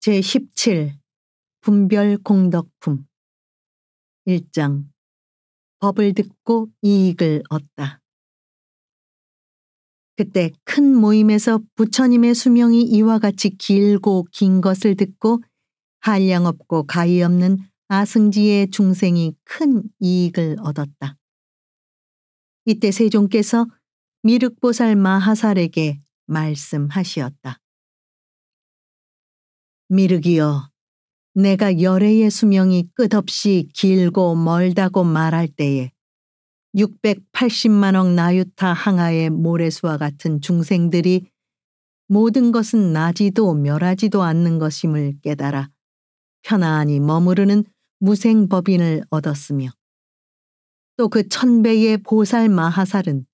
제17 분별공덕품 1장 법을 듣고 이익을 얻다. 그때 큰 모임에서 부처님의 수명이 이와 같이 길고 긴 것을 듣고 한량없고 가히 없는 아승지의 중생이 큰 이익을 얻었다. 이때 세존께서 미륵보살 마하살에게 말씀하시었다. 미륵이여, 내가 열애의 수명이 끝없이 길고 멀다고 말할 때에 680만억 나유타 항아의 모래수와 같은 중생들이 모든 것은 나지도 멸하지도 않는 것임을 깨달아 편안히 머무르는 무생법인을 얻었으며 또 그 1000배의 보살 마하살은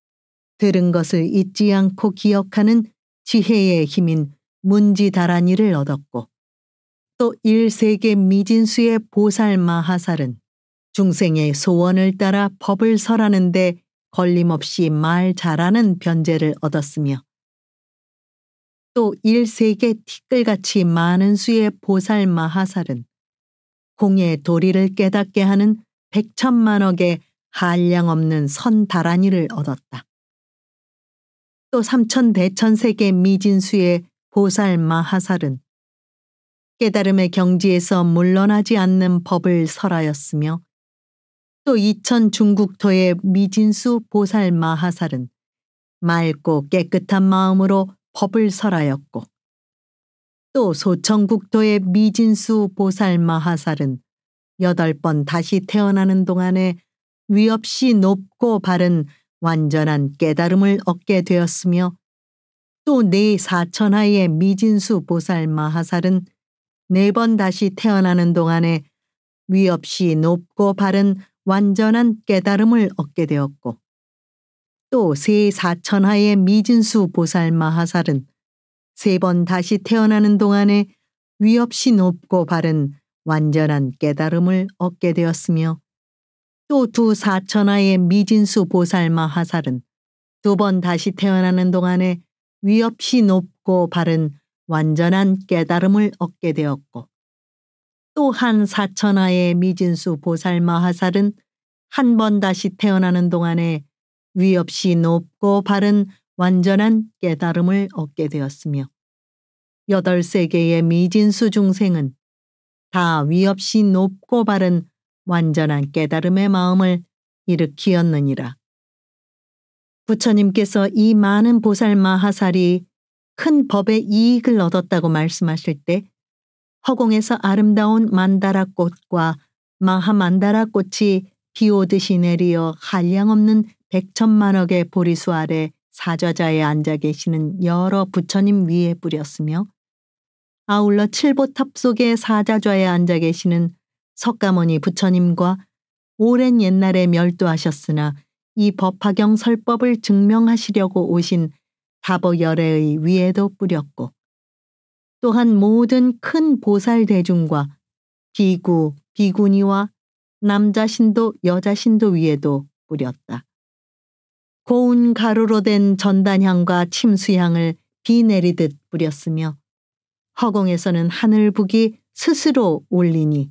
들은 것을 잊지 않고 기억하는 지혜의 힘인 문지다라니를 얻었고 또 1세계 미진수의 보살 마하살은 중생의 소원을 따라 법을 설하는데 걸림없이 말 잘하는 변제를 얻었으며 또 1세계 티끌같이 많은 수의 보살 마하살은 공의 도리를 깨닫게 하는 100천만억의 한량없는 선다라니를 얻었다. 또 3000대천세계 미진수의 보살 마하살은 깨달음의 경지에서 물러나지 않는 법을 설하였으며 또 2000 중국토의 미진수 보살 마하살은 맑고 깨끗한 마음으로 법을 설하였고 또 소천국토의 미진수 보살 마하살은 8번 다시 태어나는 동안에 위없이 높고 바른 완전한 깨달음을 얻게 되었으며 또 네 사천하의 미진수 보살 마하살은 4번 다시 태어나는 동안에 위없이 높고 바른 완전한 깨달음을 얻게 되었고 또 세 사천하의 미진수 보살 마하살은 3번 다시 태어나는 동안에 위없이 높고 바른 완전한 깨달음을 얻게 되었으며 또 2 사천하의 미진수 보살 마하살은 2번 다시 태어나는 동안에 위없이 높고 바른 완전한 깨달음을 얻게 되었고 또 1 사천하의 미진수 보살 마하살은 1번 다시 태어나는 동안에 위없이 높고 바른 완전한 깨달음을 얻게 되었으며 8세계의 미진수 중생은 다 위없이 높고 바른 완전한 깨달음의 마음을 일으키었느니라. 부처님께서 이 많은 보살 마하살이 큰 법의 이익을 얻었다고 말씀하실 때 허공에서 아름다운 만다라 꽃과 마하만다라 꽃이 비오듯이 내리어 한량없는 100천만억의 보리수 아래 사좌자에 앉아 계시는 여러 부처님 위에 뿌렸으며 아울러 칠보탑 속의 사자좌에 앉아 계시는 석가모니 부처님과 오랜 옛날에 멸도하셨으나 이 법화경 설법을 증명하시려고 오신 다보열애의 위에도 뿌렸고 또한 모든 큰 보살 대중과 비구, 비구니와 남자신도 여자신도 위에도 뿌렸다. 고운 가루로 된 전단향과 침수향을 비 내리듯 뿌렸으며 허공에서는 하늘북이 스스로 울리니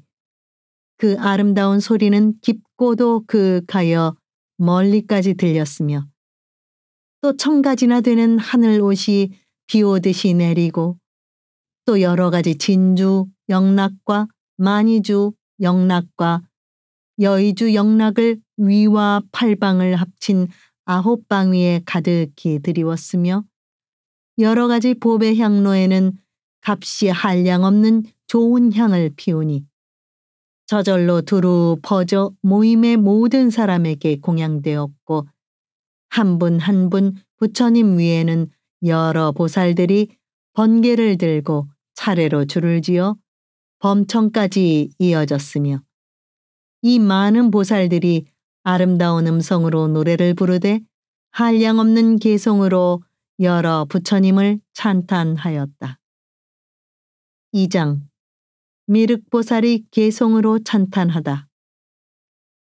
그 아름다운 소리는 깊고도 그윽하여 멀리까지 들렸으며 또 1000가지나 되는 하늘옷이 비오듯이 내리고 또 여러 가지 진주, 영락과 만이주, 영락과 여의주 영락을 위와 팔방을 합친 9방 위에 가득히 드리웠으며 여러 가지 보배 향로에는 값이 한량없는 좋은 향을 피우니 저절로 두루 퍼져 모임의 모든 사람에게 공양되었고 한 분 한 분 부처님 위에는 여러 보살들이 번개를 들고 차례로 줄을 지어 범청까지 이어졌으며 이 많은 보살들이 아름다운 음성으로 노래를 부르되 한량없는 개송으로 여러 부처님을 찬탄하였다. 2장 미륵보살이 개송으로 찬탄하다.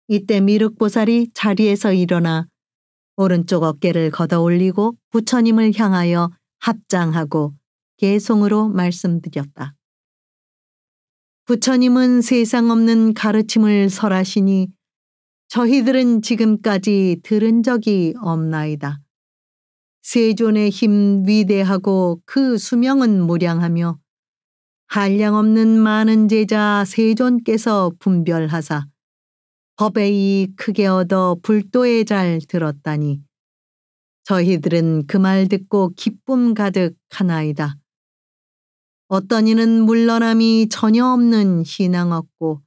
이때 미륵보살이 자리에서 일어나 오른쪽 어깨를 걷어 올리고 부처님을 향하여 합장하고 개송으로 말씀드렸다. 부처님은 세상 없는 가르침을 설하시니 저희들은 지금까지 들은 적이 없나이다. 세존의 힘 위대하고 그 수명은 무량하며 한량없는 많은 제자 세존께서 분별하사 법의 이익 크게 얻어 불도에 잘 들었다니 저희들은 그 말 듣고 기쁨 가득하나이다. 어떤 이는 물러남이 전혀 없는 신앙 얻고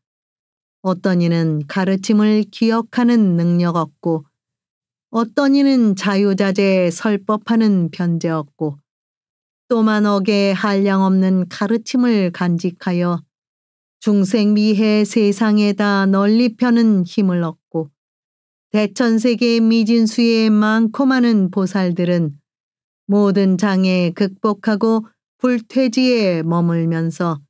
어떤 이는 가르침을 기억하는 능력 얻고 어떤 이는 자유자재 설법하는 변제 얻고 또 만억의 한량없는 가르침을 간직하여 중생미해 세상에다 널리 펴는 힘을 얻고 대천세계 미진수의 많고 많은 보살들은 모든 장애 극복하고 불퇴지에 머물면서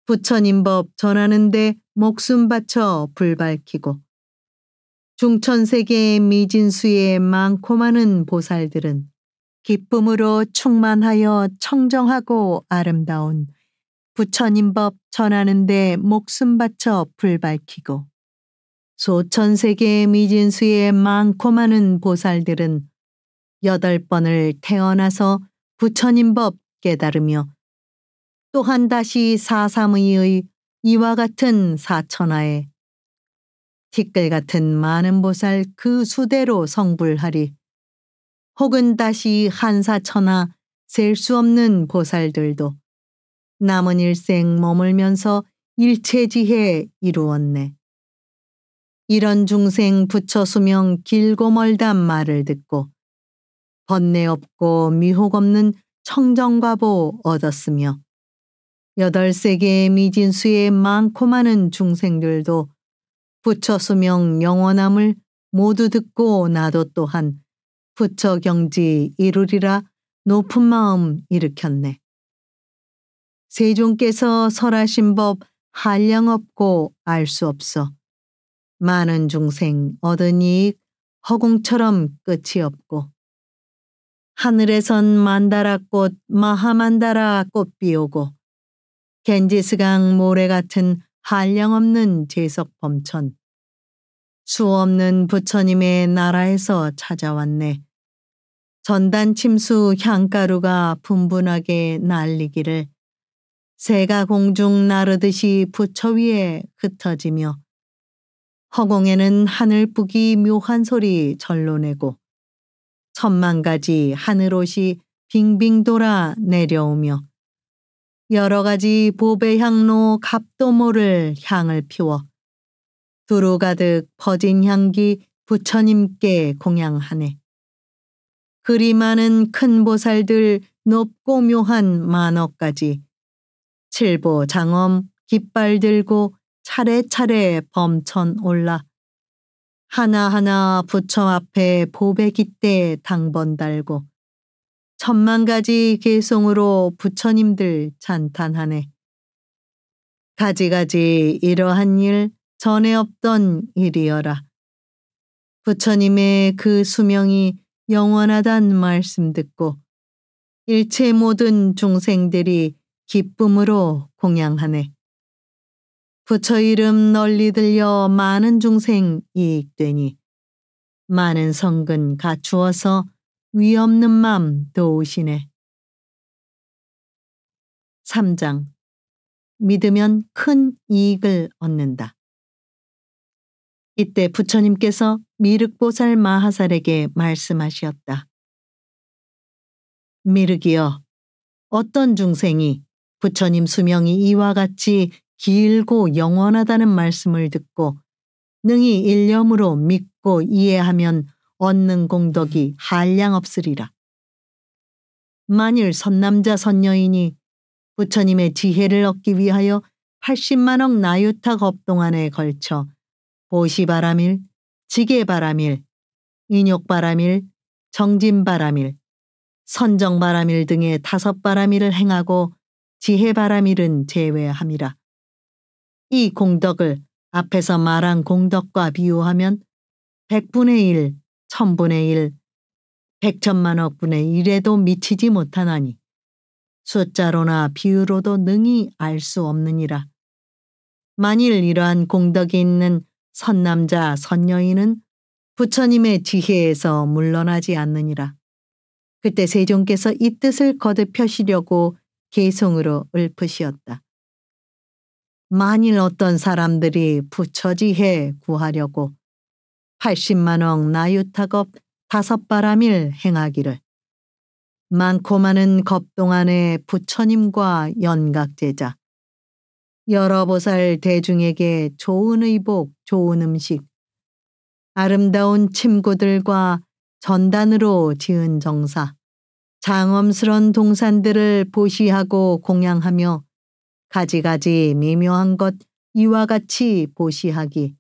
부처님 법 전하는 데 목숨 바쳐 불 밝히고 중천세계의 미진수의 많고 많은 보살들은 기쁨으로 충만하여 청정하고 아름다운 부처님 법 전하는 데 목숨 바쳐 불 밝히고 소천세계의 미진수의 많고 많은 보살들은 8번을 태어나서 부처님 법 깨달으며 또한 다시 사삼의의 이와 같은 사천하에 티끌 같은 많은 보살 그 수대로 성불하리. 혹은 다시 한사천하 셀 수 없는 보살들도 남은 일생 머물면서 일체지혜 이루었네. 이런 중생 부처 수명 길고 멀단 말을 듣고 번뇌 없고 미혹 없는 청정과보 얻었으며 8세계의 미진수의 많고 많은 중생들도 부처 수명 영원함을 모두 듣고 나도 또한 부처 경지 이루리라 높은 마음 일으켰네. 세존께서 설하신 법 한량 없고 알 수 없어. 많은 중생 얻은 이익 허공처럼 끝이 없고 하늘에선 만다라꽃 마하만다라 꽃비 오고 겐지스강 모래 같은 한량 없는 제석 범천 수 없는 부처님의 나라에서 찾아왔네. 전단 침수 향가루가 분분하게 날리기를 새가 공중 나르듯이 부처 위에 흩어지며 허공에는 하늘북이 묘한 소리 절로 내고 10,000가지 하늘옷이 빙빙 돌아 내려오며 여러 가지 보배 향로 갑도모를 향을 피워 두루 가득 퍼진 향기 부처님께 공양하네. 그리 많은 큰 보살들 높고 묘한 만억까지 칠보 장엄 깃발 들고 차례차례 범천 올라 하나하나 부처 앞에 보배 깃대 당번 달고 10,000가지 개송으로 부처님들 찬탄하네. 가지가지 이러한 일 전에 없던 일이여라. 부처님의 그 수명이 영원하단 말씀 듣고 일체 모든 중생들이 기쁨으로 공양하네. 부처 이름 널리 들려 많은 중생 이익되니 많은 성근 갖추어서 위없는 맘 도우시네. 3장 믿으면 큰 이익을 얻는다. 이때 부처님께서 미륵보살 마하살에게 말씀하셨다. 미륵이여, 어떤 중생이 부처님 수명이 이와 같이 길고 영원하다는 말씀을 듣고 능히 일념으로 믿고 이해하면 얻는 공덕이 한량없으리라. 만일 선남자 선녀인이 부처님의 지혜를 얻기 위하여 80만억 나유타 겁동안에 걸쳐 보시바람일, 지게바람일, 인욕바람일, 정진바람일, 선정바람일 등의 5바람일을 행하고 지혜바람일은 제외함이라. 이 공덕을 앞에서 말한 공덕과 비유하면 100분의 1, 1000분의 1, 100천만억분의 1에도 미치지 못하나니 숫자로나 비유로도 능히 알 수 없느니라. 만일 이러한 공덕이 있는 선남자 선여인은 부처님의 지혜에서 물러나지 않느니라. 그때 세종께서 이 뜻을 거듭 펴시려고 개송으로 읊으시었다. 만일 어떤 사람들이 부처지혜 구하려고 80만억 나유탁업 5바람일 행하기를 많고 많은 겁동안의 부처님과 연각제자 여러 보살 대중에게 좋은 의복, 좋은 음식, 아름다운 침구들과 전단으로 지은 정사, 장엄스런 동산들을 보시하고 공양하며 가지가지 미묘한 것 이와 같이 보시하기.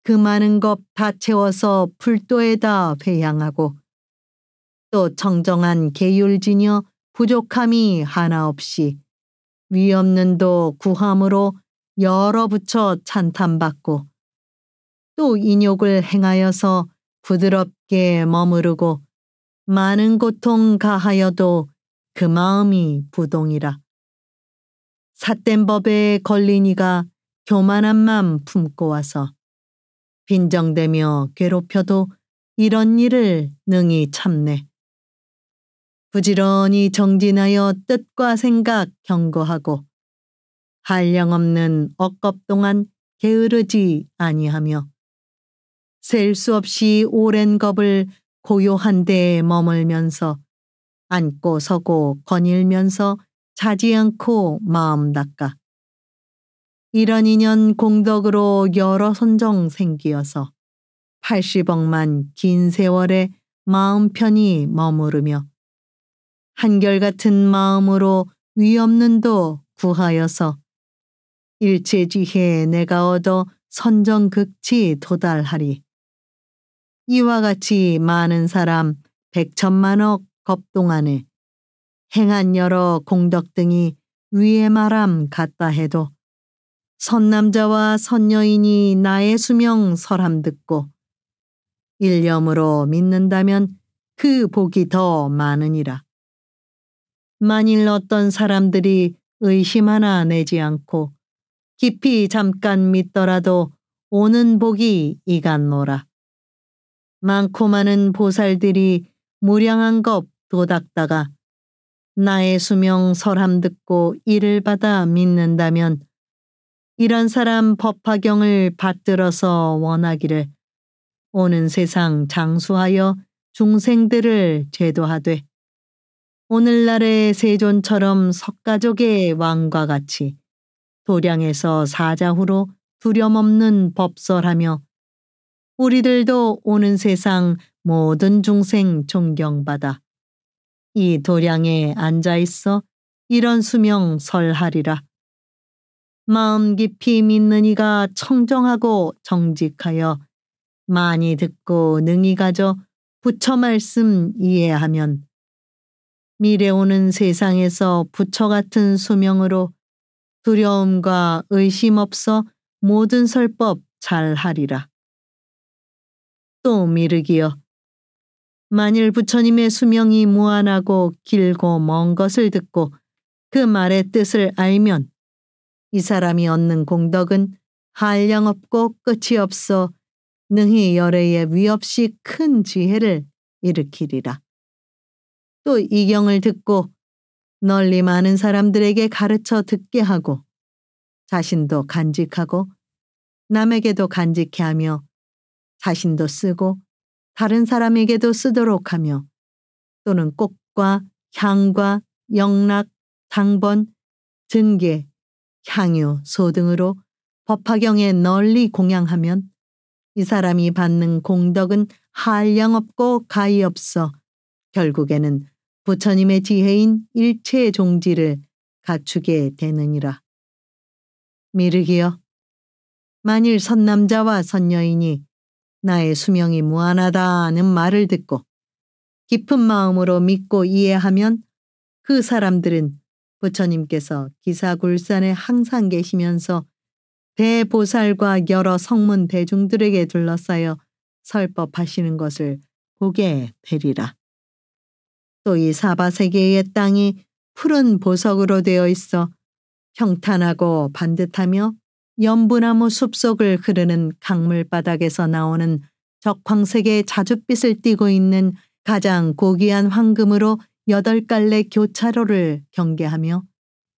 그 많은 것 다 채워서 불도에다 회향하고 또 청정한 계율지녀 부족함이 하나 없이 위 없는 도 구함으로 여러 부처 찬탄받고 또 인욕을 행하여서 부드럽게 머무르고 많은 고통 가하여도 그 마음이 부동이라. 삿된 법에 걸린 이가 교만한 맘 품고 와서 빈정대며 괴롭혀도 이런 일을 능히 참네. 부지런히 정진하여 뜻과 생각 경고하고 한량없는 억겁동안 게으르지 아니하며 셀 수 없이 오랜 겁을 고요한 데에 머물면서 앉고 서고 거닐면서 자지 않고 마음 닦아. 이런 인연 공덕으로 여러 선정 생기어서 80억만 긴 세월에 마음 편히 머무르며 한결같은 마음으로 위 없는 도 구하여서 일체지혜에 내가 얻어 선정극치 도달하리. 이와 같이 많은 사람 100천만억 겁동안에 행한 여러 공덕 등이 위에 말함 같다 해도 선남자와 선여인이 나의 수명 설함 듣고 일념으로 믿는다면 그 복이 더 많으니라. 만일 어떤 사람들이 의심 하나 내지 않고 깊이 잠깐 믿더라도 오는 복이 이같노라. 많고 많은 보살들이 무량한 것 도닦다가 나의 수명 설함 듣고 이를 받아 믿는다면 이런 사람 법화경을 받들어서 원하기를 오는 세상 장수하여 중생들을 제도하되 오늘날의 세존처럼 석가족의 왕과 같이 도량에서 사자후로 두려움없는 법설하며 우리들도 오는 세상 모든 중생 존경받아 이 도량에 앉아있어 이런 수명 설하리라. 마음 깊이 믿는 이가 청정하고 정직하여 많이 듣고 능히 가져 부처 말씀 이해하면 미래 오는 세상에서 부처 같은 수명으로 두려움과 의심 없어 모든 설법 잘 하리라. 또 미르기여 만일 부처님의 수명이 무한하고 길고 먼 것을 듣고 그 말의 뜻을 알면 이 사람이 얻는 공덕은 한량없고 끝이 없어 능히 열애에 위없이 큰 지혜를 일으키리라. 또 이 경을 듣고 널리 많은 사람들에게 가르쳐 듣게 하고 자신도 간직하고 남에게도 간직해 하며 자신도 쓰고 다른 사람에게도 쓰도록 하며 또는 꽃과 향과 영락, 당번, 등계, 향유, 소 등으로 법화경에 널리 공양하면 이 사람이 받는 공덕은 한량없고 가히 없어 결국에는 부처님의 지혜인 일체의 종지를 갖추게 되느니라. 미르기여 만일 선남자와 선여인이 나의 수명이 무한하다는 말을 듣고 깊은 마음으로 믿고 이해하면 그 사람들은 부처님께서 기사굴산에 항상 계시면서 대보살과 여러 성문 대중들에게 둘러싸여 설법하시는 것을 보게 되리라. 또 이 사바세계의 땅이 푸른 보석으로 되어 있어 평탄하고 반듯하며 연부나무 숲속을 흐르는 강물바닥에서 나오는 적황색의 자줏빛을 띠고 있는 가장 고귀한 황금으로 8갈래 교차로를 경계하며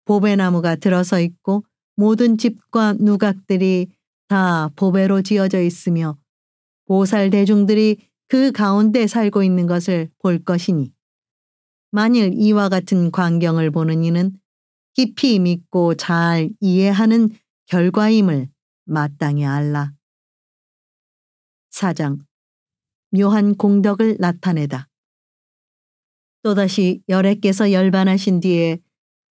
보배나무가 들어서 있고 모든 집과 누각들이 다 보배로 지어져 있으며 보살 대중들이 그 가운데 살고 있는 것을 볼 것이니 만일 이와 같은 광경을 보는 이는 깊이 믿고 잘 이해하는 결과임을 마땅히 알라. 4장 묘한 공덕을 나타내다. 또다시 열애께서 열반하신 뒤에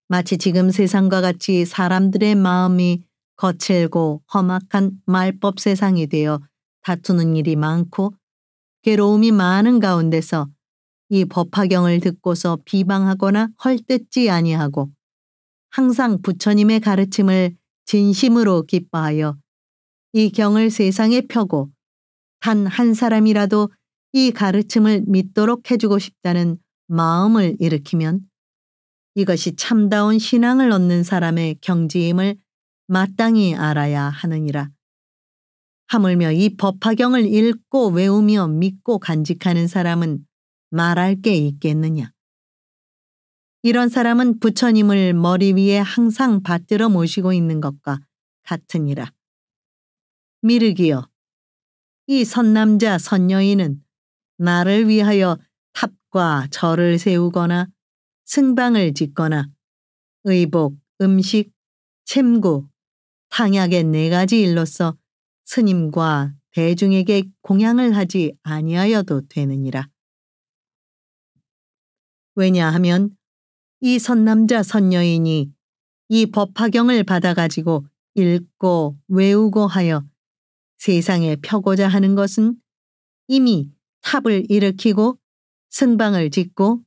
마치 지금 세상과 같이 사람들의 마음이 거칠고 험악한 말법 세상이 되어 다투는 일이 많고 괴로움이 많은 가운데서 이 법화경을 듣고서 비방하거나 헐뜯지 아니하고 항상 부처님의 가르침을 진심으로 기뻐하여 이 경을 세상에 펴고 단 한 사람이라도 이 가르침을 믿도록 해주고 싶다는 마음을 일으키면 이것이 참다운 신앙을 얻는 사람의 경지임을 마땅히 알아야 하느니라. 하물며 이 법화경을 읽고 외우며 믿고 간직하는 사람은 말할 게 있겠느냐. 이런 사람은 부처님을 머리 위에 항상 받들어 모시고 있는 것과 같으니라. 미륵이여, 이 선남자 선여인은 나를 위하여 탑과 절을 세우거나 승방을 짓거나 의복, 음식, 침구, 탕약의 4가지 일로서 스님과 대중에게 공양을 하지 아니하여도 되느니라. 왜냐하면 이 선남자 선여인이 이 법화경을 받아가지고 읽고 외우고 하여 세상에 펴고자 하는 것은 이미 탑을 일으키고 승방을 짓고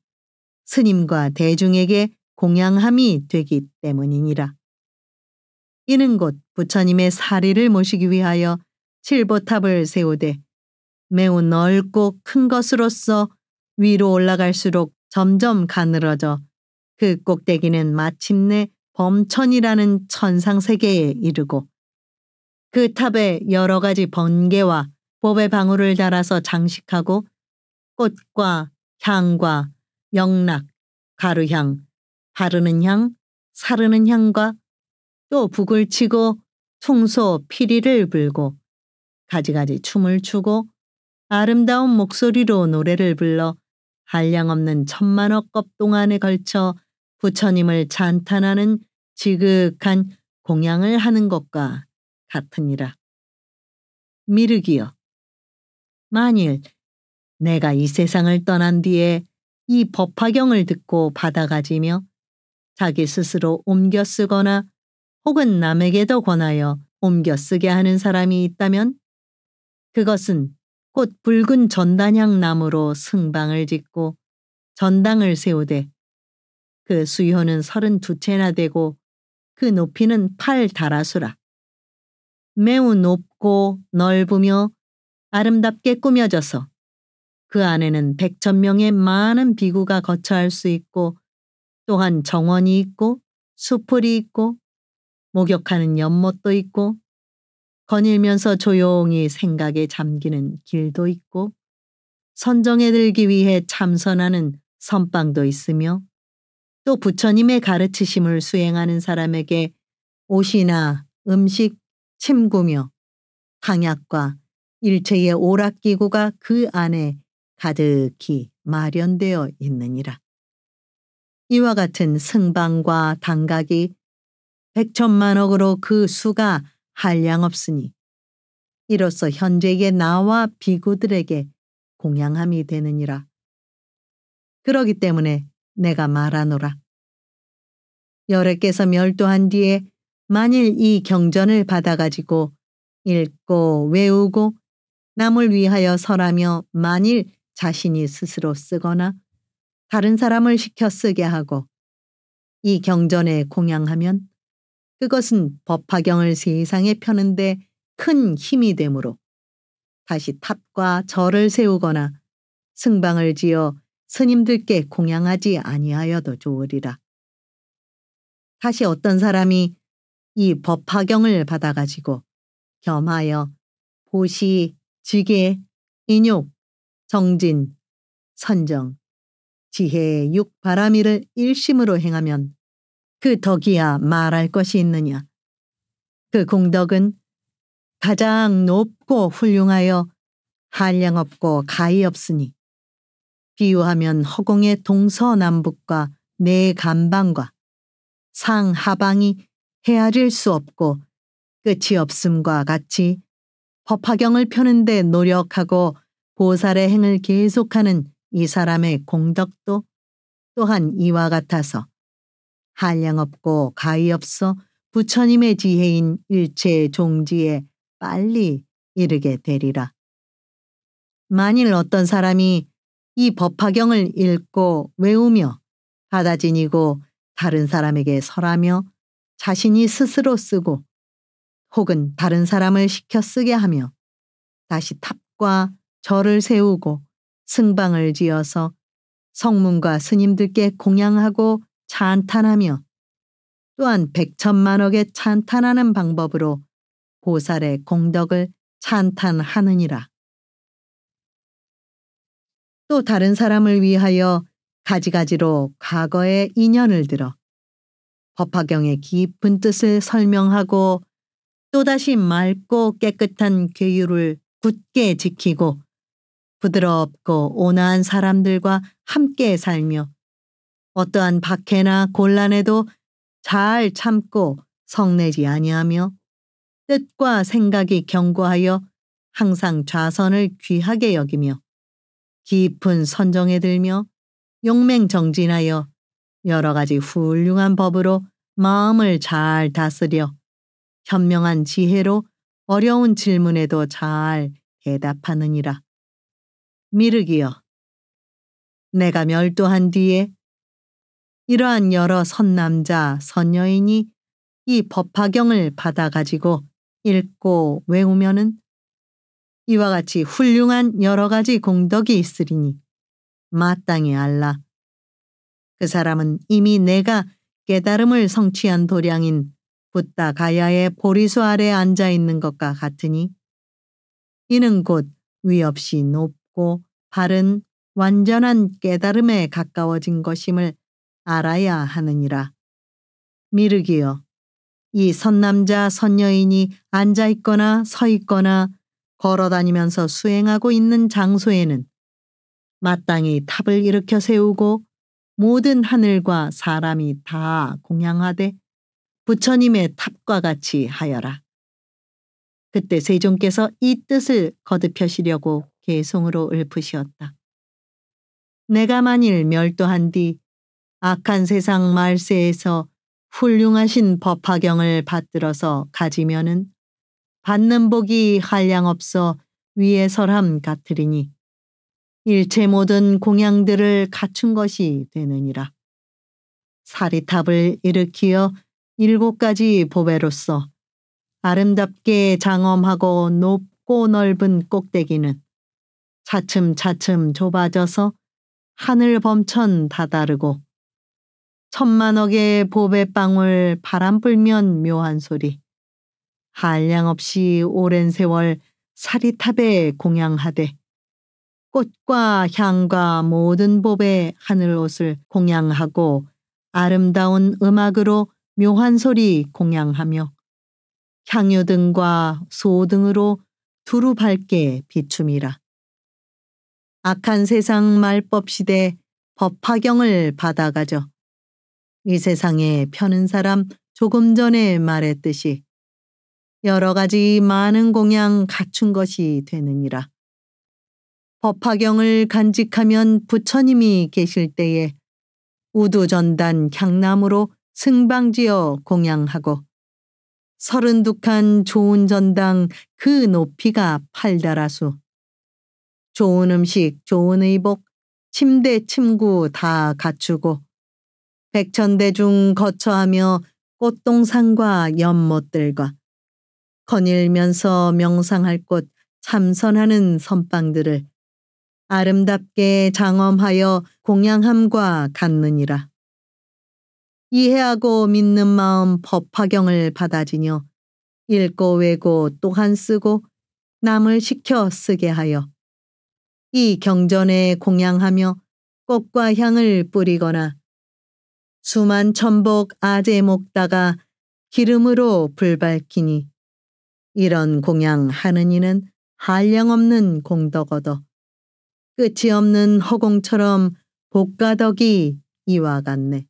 스님과 대중에게 공양함이 되기 때문이니라. 이는 곧 부처님의 사리를 모시기 위하여 칠보탑을 세우되 매우 넓고 큰 것으로서 위로 올라갈수록 점점 가늘어져 그 꼭대기는 마침내 범천이라는 천상세계에 이르고 그 탑에 여러 가지 번개와 보배 방울을 달아서 장식하고 꽃과 향과 영락, 가루향, 바르는 향, 사르는 향과 또 북을 치고 퉁소 피리를 불고 가지가지 춤을 추고 아름다운 목소리로 노래를 불러 한량없는 천만억 겁 동안에 걸쳐 부처님을 찬탄하는 지극한 공양을 하는 것과 같으니라. 미륵이여, 만일 내가 이 세상을 떠난 뒤에 이 법화경을 듣고 받아가지며 자기 스스로 옮겨 쓰거나 혹은 남에게도 권하여 옮겨 쓰게 하는 사람이 있다면 그것은 곧 붉은 전단향 나무로 승방을 짓고 전당을 세우되 그 수효는 32채나 되고 그 높이는 8다라수라. 매우 높고 넓으며 아름답게 꾸며져서 그 안에는 100,000명의 많은 비구가 거처할 수 있고 또한 정원이 있고 수풀이 있고 목욕하는 연못도 있고 거닐면서 조용히 생각에 잠기는 길도 있고 선정에 들기 위해 참선하는 선방도 있으며 또 부처님의 가르치심을 수행하는 사람에게 옷이나 음식, 침구며 탕약과 일체의 오락기구가 그 안에 가득히 마련되어 있느니라. 이와 같은 승방과 당각이 100,000,000억으로 그 수가 한량없으니 이로써 현재의 나와 비구들에게 공양함이 되느니라. 그러기 때문에 내가 말하노라. 열애께서 멸도한 뒤에 만일 이 경전을 받아가지고 읽고 외우고 남을 위하여 설하며 만일 자신이 스스로 쓰거나 다른 사람을 시켜 쓰게 하고 이 경전에 공양하면 그것은 법화경을 세상에 펴는데 큰 힘이 되므로 다시 탑과 절을 세우거나 승방을 지어 스님들께 공양하지 아니하여도 좋으리라. 다시 어떤 사람이 이 법화경을 받아가지고 겸하여 보시, 지계, 인욕, 정진, 선정, 지혜, 육, 바라미를 일심으로 행하면 그 덕이야 말할 것이 있느냐. 그 공덕은 가장 높고 훌륭하여 한량없고 가히 없으니 비유하면 허공의 동서남북과 네 간방과 상하방이 헤아릴 수 없고 끝이 없음과 같이 법화경을 펴는데 노력하고 보살의 행을 계속하는 이 사람의 공덕도 또한 이와 같아서 한량없고 가히 없어 부처님의 지혜인 일체 종지에 빨리 이르게 되리라. 만일 어떤 사람이 이 법화경을 읽고 외우며 받아 지니고 다른 사람에게 설하며 자신이 스스로 쓰고 혹은 다른 사람을 시켜 쓰게 하며 다시 탑과 절을 세우고 승방을 지어서 성문과 스님들께 공양하고 찬탄하며 또한 백천만억에 찬탄하는 방법으로 보살의 공덕을 찬탄하느니라. 또 다른 사람을 위하여 가지가지로 과거의 인연을 들어 법화경의 깊은 뜻을 설명하고 또다시 맑고 깨끗한 계율을 굳게 지키고 부드럽고 온화한 사람들과 함께 살며 어떠한 박해나 곤란에도 잘 참고 성내지 아니하며 뜻과 생각이 견고하여 항상 좌선을 귀하게 여기며 깊은 선정에 들며 용맹정진하여 여러 가지 훌륭한 법으로 마음을 잘 다스려 현명한 지혜로 어려운 질문에도 잘 대답하느니라. 미륵이여, 내가 멸도한 뒤에 이러한 여러 선남자, 선여인이 이 법화경을 받아가지고 읽고 외우면은 이와 같이 훌륭한 여러 가지 공덕이 있으리니 마땅히 알라. 그 사람은 이미 내가 깨달음을 성취한 도량인 붓다 가야의 보리수 아래 앉아 있는 것과 같으니 이는 곧 위없이 높고 바른 완전한 깨달음에 가까워진 것임을 알아야 하느니라. 미륵이여, 이 선남자 선여인이 앉아 있거나 서 있거나 걸어다니면서 수행하고 있는 장소에는 마땅히 탑을 일으켜 세우고 모든 하늘과 사람이 다 공양하되 부처님의 탑과 같이 하여라. 그때 세종께서 이 뜻을 거듭하시려고 개송으로 읊으시었다. 내가 만일 멸도한 뒤 악한 세상 말세에서 훌륭하신 법화경을 받들어서 가지면은 받는 복이 한량없어 위에 설함 같으리니 일체 모든 공양들을 갖춘 것이 되느니라. 사리탑을 일으키어 7가지 보배로서 아름답게 장엄하고 높고 넓은 꼭대기는 차츰차츰 좁아져서 하늘 범천 다다르고 천만억의 보배방울 바람 불면 묘한 소리 한량없이 오랜 세월 사리탑에 공양하되 꽃과 향과 모든 법의 하늘옷을 공양하고 아름다운 음악으로 묘한 소리 공양하며 향유등과 소등으로 두루 밝게 비춤이라. 악한 세상 말법 시대 법화경을 받아가져 이 세상에 펴는 사람 조금 전에 말했듯이 여러 가지 많은 공양 갖춘 것이 되느니라. 법화경을 간직하면 부처님이 계실 때에 우두전단 향나무로 승방지어 공양하고 32칸 좋은 전당 그 높이가 8다라수 좋은 음식 좋은 의복 침대 침구 다 갖추고 백천대중 거처하며 꽃동산과 연못들과 거닐면서 명상할 곳 참선하는 선방들을 아름답게 장엄하여 공양함과 같느니라. 이해하고 믿는 마음 법화경을 받아지녀 읽고 외고 또한 쓰고 남을 시켜 쓰게 하여 이 경전에 공양하며 꽃과 향을 뿌리거나 수만 천복 아제 목다가 기름으로 불 밝히니 이런 공양하는 이는 한량없는 공덕 얻어 끝이 없는 허공처럼 복가덕이 이와 같네.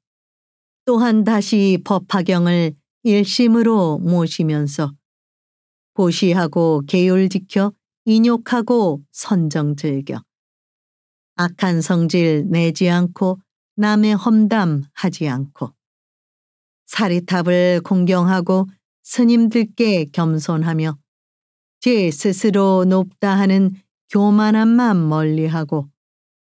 또한 다시 법화경을 일심으로 모시면서 보시하고 계율 지켜 인욕하고 선정 즐겨 악한 성질 내지 않고 남의 험담하지 않고 사리탑을 공경하고 스님들께 겸손하며 제 스스로 높다 하는 교만함만 멀리하고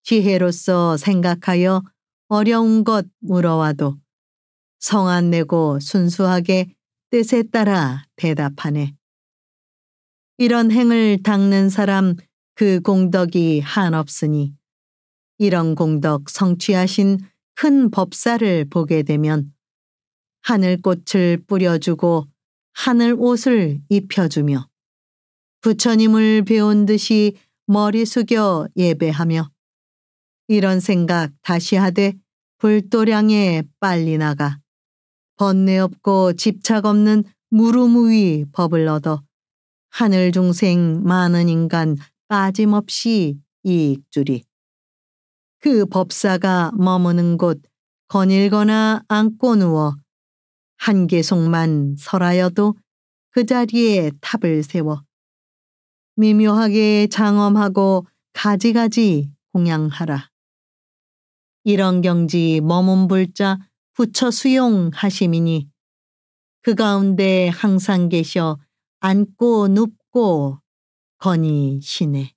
지혜로서 생각하여 어려운 것 물어와도 성 안 내고 순수하게 뜻에 따라 대답하네. 이런 행을 닦는 사람 그 공덕이 한없으니 이런 공덕 성취하신 큰 법사를 보게 되면 하늘꽃을 뿌려주고 하늘 옷을 입혀주며 부처님을 배운 듯이 머리 숙여 예배하며 이런 생각 다시 하되 불도량에 빨리 나가 번뇌 없고 집착 없는 무루무위 법을 얻어 하늘 중생 많은 인간 빠짐없이 이익 주리. 그 법사가 머무는 곳 거닐거나 앉고 누워 한 개송만 설하여도 그 자리에 탑을 세워 미묘하게 장엄하고 가지가지 공양하라. 이런 경지 머문 불자 부처 수용하심이니 그 가운데 항상 계셔 앉고 눕고 거니시네.